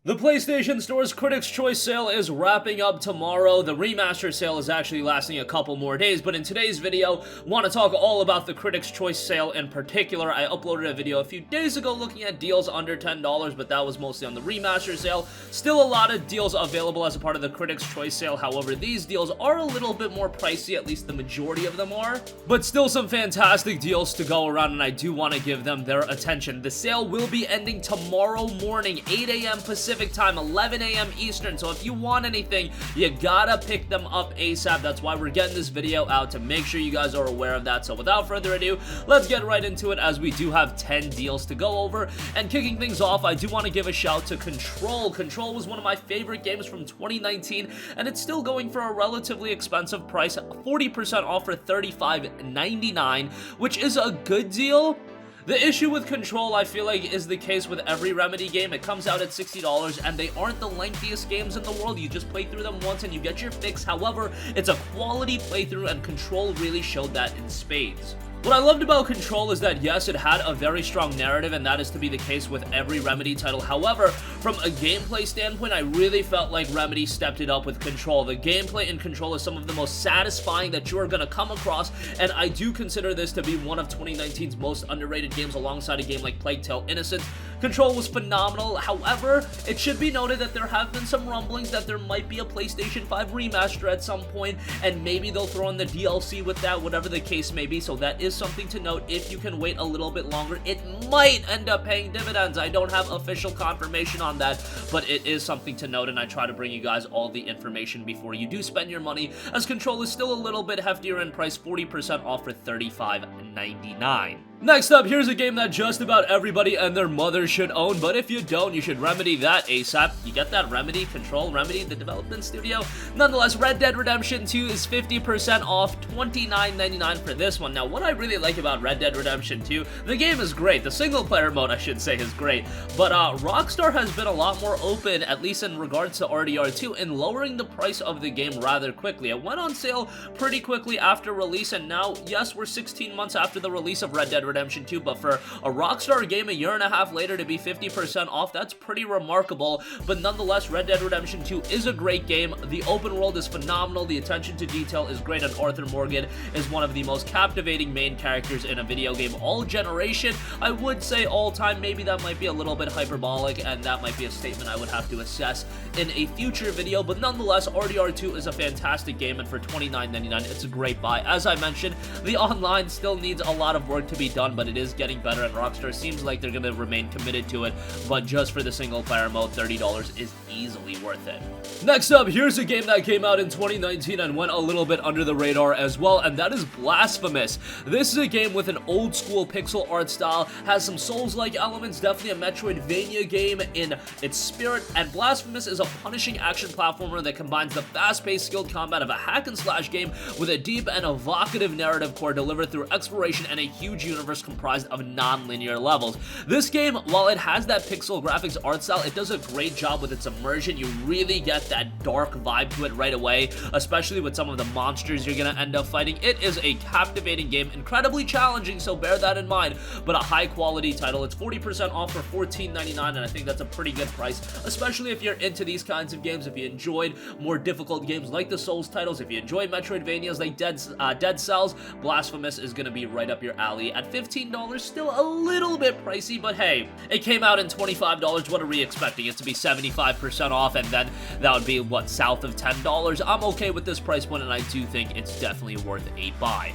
The PlayStation Store's Critics' Choice sale is wrapping up tomorrow. The remaster sale is actually lasting a couple more days, but in today's video, I want to talk all about the Critics' Choice sale in particular. I uploaded a video a few days ago looking at deals under $10, but that was mostly on the remaster sale. Still a lot of deals available as a part of the Critics' Choice sale. However, these deals are a little bit more pricey, at least the majority of them are, but still some fantastic deals to go around, and I do want to give them their attention. The sale will be ending tomorrow morning, 8 a.m. Pacific time, 11 a.m. Eastern, so if you want anything, you gotta pick them up ASAP. That's why we're getting this video out, to make sure you guys are aware of that. So without further ado, let's get right into it, as we do have 10 deals to go over. And kicking things off, I do want to give a shout to Control. Control was one of my favorite games from 2019, and it's still going for a relatively expensive price, 40% off for $35.99, which is a good deal. The issue with Control, I feel like, is the case with every Remedy game. It comes out at $60, and they aren't the lengthiest games in the world. You just play through them once and you get your fix. However, it's a quality playthrough, and Control really showed that in spades. What I loved about Control is that, yes, it had a very strong narrative, and that is to be the case with every Remedy title. However, from a gameplay standpoint, I really felt like Remedy stepped it up with Control. The gameplay in Control is some of the most satisfying that you are going to come across, and I do consider this to be one of 2019's most underrated games, alongside a game like Plague Tale: Innocence. Control was phenomenal. However, it should be noted that there have been some rumblings that there might be a PlayStation 5 remaster at some point, and maybe they'll throw in the DLC with that, whatever the case may be. So that is something to note. If you can wait a little bit longer, it might end up paying dividends. I don't have official confirmation on that, but it is something to note, and I try to bring you guys all the information before you do spend your money, as Control is still a little bit heftier in price, 40% off for $35.99. Next up, here's a game that just about everybody and their mother should own, but if you don't, you should remedy that ASAP. You get that? Remedy, Control, Remedy, the development studio. Nonetheless, Red Dead Redemption 2 is 50% off, $29.99 for this one. Now, what I really like about Red Dead Redemption 2, the game is great. The single-player mode, I should say, is great, but Rockstar has been a lot more open, at least in regards to RDR2, in lowering the price of the game rather quickly. It went on sale pretty quickly after release, and now, yes, we're 16 months after the release of Red Dead Redemption 2, but for a Rockstar game a year and a half later to be 50% off, that's pretty remarkable. But nonetheless, Red Dead Redemption 2 is a great game. The open world is phenomenal, the attention to detail is great, and Arthur Morgan is one of the most captivating main characters in a video game all generation. I would say all time, maybe that might be a little bit hyperbolic, and that might be a statement I would have to assess in a future video, but nonetheless, RDR2 is a fantastic game, and for $29.99, it's a great buy. As I mentioned, the online still needs a lot of work to be done, but it is getting better, and Rockstar seems like they're going to remain committed to it, but just for the single player mode, $30 is easily worth it. Next up, here's a game that came out in 2019 and went a little bit under the radar as well, and that is Blasphemous. This is a game with an old school pixel art style, has some Souls-like elements, definitely a Metroidvania game in its spirit, and Blasphemous is a punishing action platformer that combines the fast-paced skilled combat of a hack-and-slash game with a deep and evocative narrative core delivered through exploration and a huge universe comprised of non-linear levels. This game, while it has that pixel graphics art style, it does a great job with its immersion. You really get that dark vibe to it right away, especially with some of the monsters you're gonna end up fighting. It is a captivating game, incredibly challenging, so bear that in mind, but a high-quality title. It's 40% off for $14.99, and I think that's a pretty good price, especially if you're into these kinds of games, if you enjoyed more difficult games like the Souls titles, if you enjoy Metroidvanias like Dead Cells, Blasphemous is gonna be right up your alley at $15, still a little bit pricey, but hey, it came out in $25. What are we expecting? It to be 75% off, and then that would be, what, south of $10? I'm okay with this price point, and I do think it's definitely worth a buy.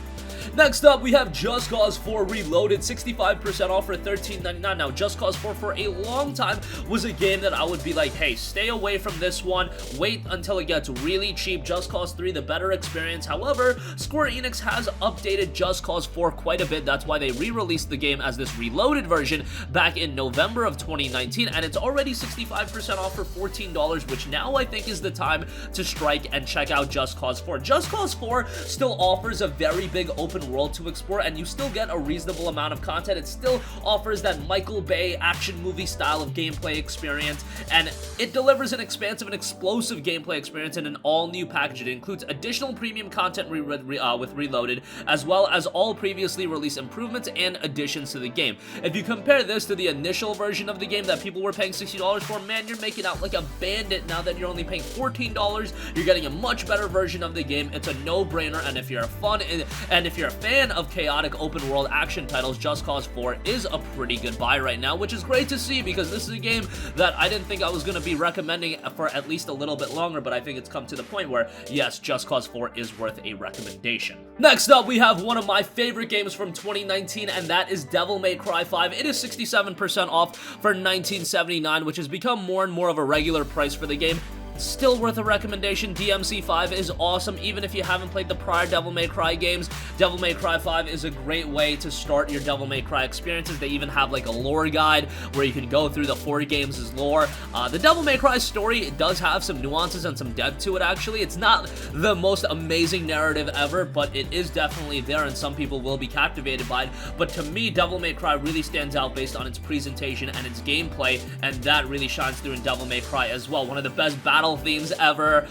Next up, we have Just Cause 4 Reloaded, 65% off for $13.99. Now, Just Cause 4 for a long time was a game that I would be like, hey, stay away from this one, wait until it gets really cheap. Just Cause 3, the better experience. However, Square Enix has updated Just Cause 4 quite a bit. That's why they re-released the game as this reloaded version back in November of 2019, and it's already 65% off for $14, which now I think is the time to strike and check out Just Cause 4. Just Cause 4 still offers a very big open open world to explore, and you still get a reasonable amount of content. It still offers that Michael Bay action movie style of gameplay experience, and it delivers an expansive and explosive gameplay experience in an all-new package. It includes additional premium content with Reloaded, as well as all previously released improvements and additions to the game. If you compare this to the initial version of the game that people were paying $60 for, man, you're making out like a bandit. Now that you're only paying $14, you're getting a much better version of the game. It's a no-brainer, and if you're a fan of chaotic open-world action titles, Just Cause 4 is a pretty good buy right now, which is great to see because this is a game that I didn't think I was going to be recommending for at least a little bit longer, but I think it's come to the point where, yes, Just Cause 4 is worth a recommendation. Next up, we have one of my favorite games from 2019, and that is Devil May Cry 5. It is 67% off for $19.79, which has become more and more of a regular price for the game. Still worth a recommendation. DMC5 is awesome, even if you haven't played the prior Devil May Cry games. Devil May Cry 5 is a great way to start your Devil May Cry experiences. They even have like a lore guide where you can go through the 4 games' lore. The Devil May Cry story does have some nuances and some depth to it, actually. It's not the most amazing narrative ever, but it is definitely there, and some people will be captivated by it. But to me, Devil May Cry really stands out based on its presentation and its gameplay, and that really shines through in Devil May Cry as well. One of the best battle themes ever,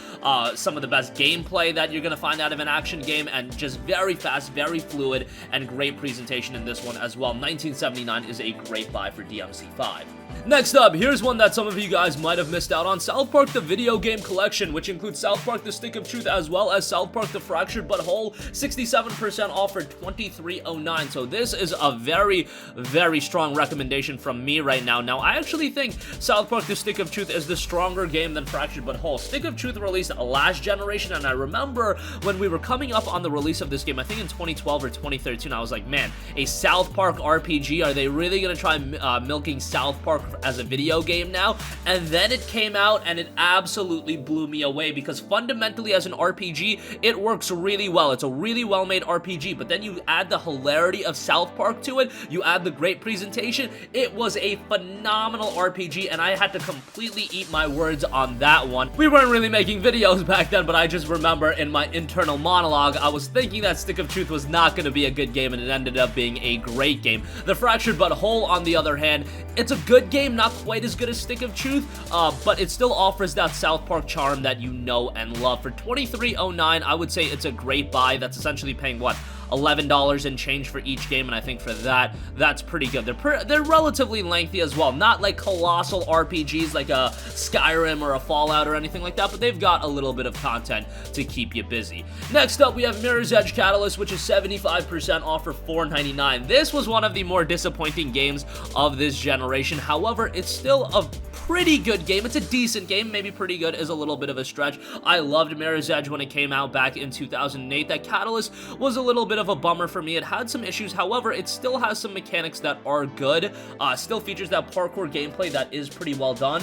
some of the best gameplay that you're gonna find out of an action game, and just very fast, very fluid, and great presentation in this one as well. $19.79 is a great buy for DMC5. Next up, here's one that some of you guys might have missed out on. South Park the Video Game Collection, which includes South Park The Stick of Truth as well as South Park The Fractured But Whole, 67% off for $23.09. So this is a very, very strong recommendation from me right now. Now, I actually think South Park The Stick of Truth is the stronger game than Fractured But Whole. Stick of Truth released last generation, and I remember when we were coming up on the release of this game, I think in 2012 or 2013, I was like, man, a South Park RPG, are they really going to try milking South Park as a video game now? And then it came out and it absolutely blew me away, because fundamentally as an RPG, it works really well. It's a really well-made RPG, but then you add the hilarity of South Park to it, you add the great presentation. It was a phenomenal RPG, and I had to completely eat my words on that one. We weren't really making videos back then, but I just remember in my internal monologue, I was thinking that Stick of Truth was not going to be a good game, and it ended up being a great game. The Fractured But Whole, on the other hand, it's a good game, not quite as good as Stick of Truth, but it still offers that South Park charm that you know and love. For $23.09, I would say it's a great buy. That's essentially paying, what, $11 and change for each game, and I think for that, that's pretty good. They're relatively lengthy as well, not like colossal RPGs like a Skyrim or a Fallout or anything like that, but they've got a little bit of content to keep you busy. Next up, we have Mirror's Edge Catalyst, which is 75% off for $4.99. This was one of the more disappointing games of this generation. However, it's still a pretty good game. It's a decent game. Maybe pretty good is a little bit of a stretch. I loved Mirror's Edge when it came out back in 2008. That Catalyst was a little bit of a bummer for me. It had some issues. However, it still has some mechanics that are good. Still features that parkour gameplay that is pretty well done.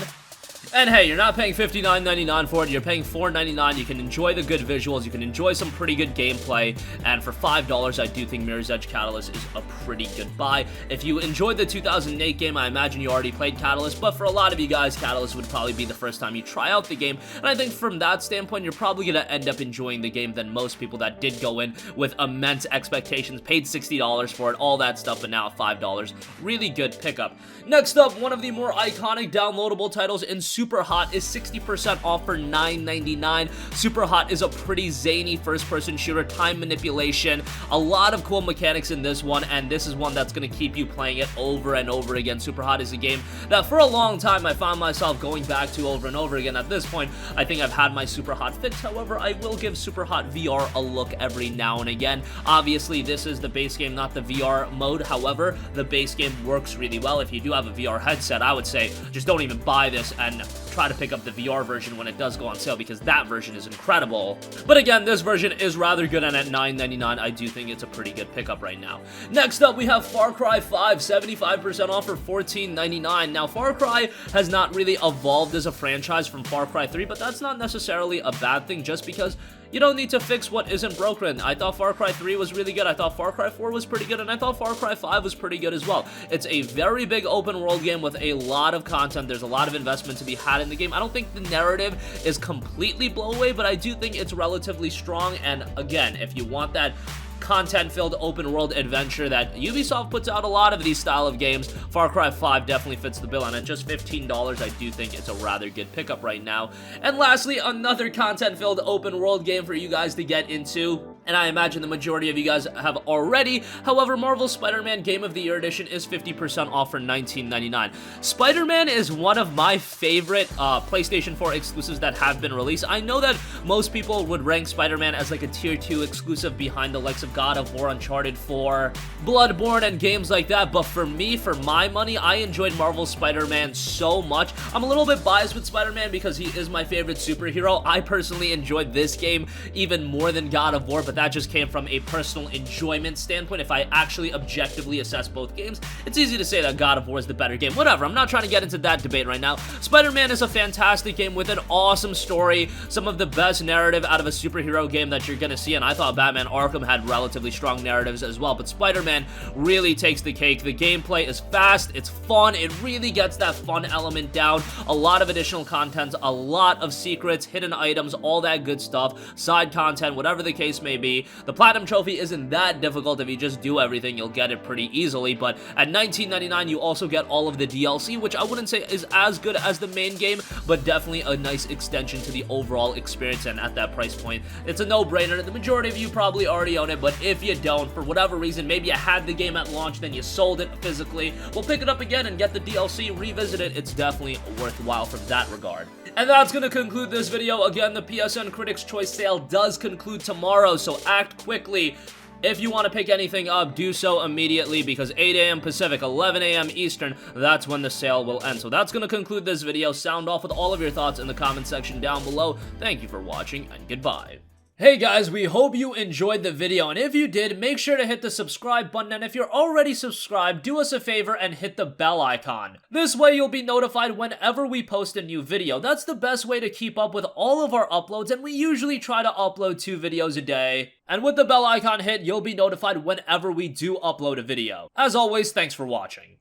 And hey, you're not paying $59.99 for it, you're paying $4.99. You can enjoy the good visuals, you can enjoy some pretty good gameplay, and for $5, I do think Mirror's Edge Catalyst is a pretty good buy. If you enjoyed the 2008 game, I imagine you already played Catalyst, but for a lot of you guys, Catalyst would probably be the first time you try out the game, and I think from that standpoint, you're probably going to end up enjoying the game than most people that did go in with immense expectations, paid $60 for it, all that stuff, but now at $5. Really good pickup. Next up, one of the more iconic downloadable titles in Superhot is 60% off for $9.99. Superhot is a pretty zany first-person shooter, time manipulation, a lot of cool mechanics in this one, and this is one that's going to keep you playing it over and over again. Superhot is a game that for a long time I found myself going back to over and over again. At this point, I think I've had my Superhot fix. However, I will give Superhot VR a look every now and again. Obviously, this is the base game, not the VR mode. However, the base game works really well. If you do have a VR headset, I would say just don't even buy this and try to pick up the VR version when it does go on sale, because that version is incredible. But again, this version is rather good, and at $9.99, I do think it's a pretty good pickup right now. Next up, we have Far Cry 5, 75% off for $14.99. Now, Far Cry has not really evolved as a franchise from Far Cry 3, but that's not necessarily a bad thing, just because you don't need to fix what isn't broken. I thought Far Cry 3 was really good, I thought Far Cry 4 was pretty good, and I thought Far Cry 5 was pretty good as well. It's a very big open world game with a lot of content. There's a lot of investment to be had behind the game. I don't think the narrative is completely blow away, but I do think it's relatively strong. And again, if you want that content-filled open-world adventure that Ubisoft puts out a lot of these style of games, Far Cry 5 definitely fits the bill, and at just $15, I do think it's a rather good pickup right now. And lastly, another content-filled open-world game for you guys to get into, and I imagine the majority of you guys have already. However, Marvel's Spider-Man Game of the Year Edition is 50% off for $19.99. Spider-Man is one of my favorite PlayStation 4 exclusives that have been released. I know that most people would rank Spider-Man as like a tier 2 exclusive behind the likes of God of War, Uncharted 4, Bloodborne, and games like that, but for me, for my money, I enjoyed Marvel's Spider-Man so much. I'm a little bit biased with Spider-Man because he is my favorite superhero. I personally enjoyed this game even more than God of War, but that just came from a personal enjoyment standpoint. If I actually objectively assess both games, it's easy to say that God of War is the better game. Whatever, I'm not trying to get into that debate right now. Spider-Man is a fantastic game with an awesome story, some of the best narrative out of a superhero game that you're gonna see, and I thought Batman Arkham had relatively strong narratives as well, but Spider-Man really takes the cake. The gameplay is fast, it's fun, it really gets that fun element down, a lot of additional content, a lot of secrets, hidden items, all that good stuff, side content, whatever the case may be. The Platinum Trophy isn't that difficult. If you just do everything, you'll get it pretty easily, but at $19.99, you also get all of the DLC, which I wouldn't say is as good as the main game, but definitely a nice extension to the overall experience, and at that price point, it's a no-brainer. The majority of you probably already own it, but if you don't, for whatever reason, maybe you had the game at launch, then you sold it physically, well, pick it up again and get the DLC, revisit it. It's definitely worthwhile from that regard. And that's going to conclude this video. Again, the PSN Critics' Choice sale does conclude tomorrow, so act quickly. If you want to pick anything up, do so immediately, because 8 a.m. Pacific, 11 a.m. Eastern, that's when the sale will end. So that's going to conclude this video. Sound off with all of your thoughts in the comment section down below. Thank you for watching, and goodbye. Hey guys, we hope you enjoyed the video, and if you did, make sure to hit the subscribe button, and if you're already subscribed, do us a favor and hit the bell icon. This way you'll be notified whenever we post a new video. That's the best way to keep up with all of our uploads, and we usually try to upload 2 videos a day. And with the bell icon hit, you'll be notified whenever we do upload a video. As always, thanks for watching.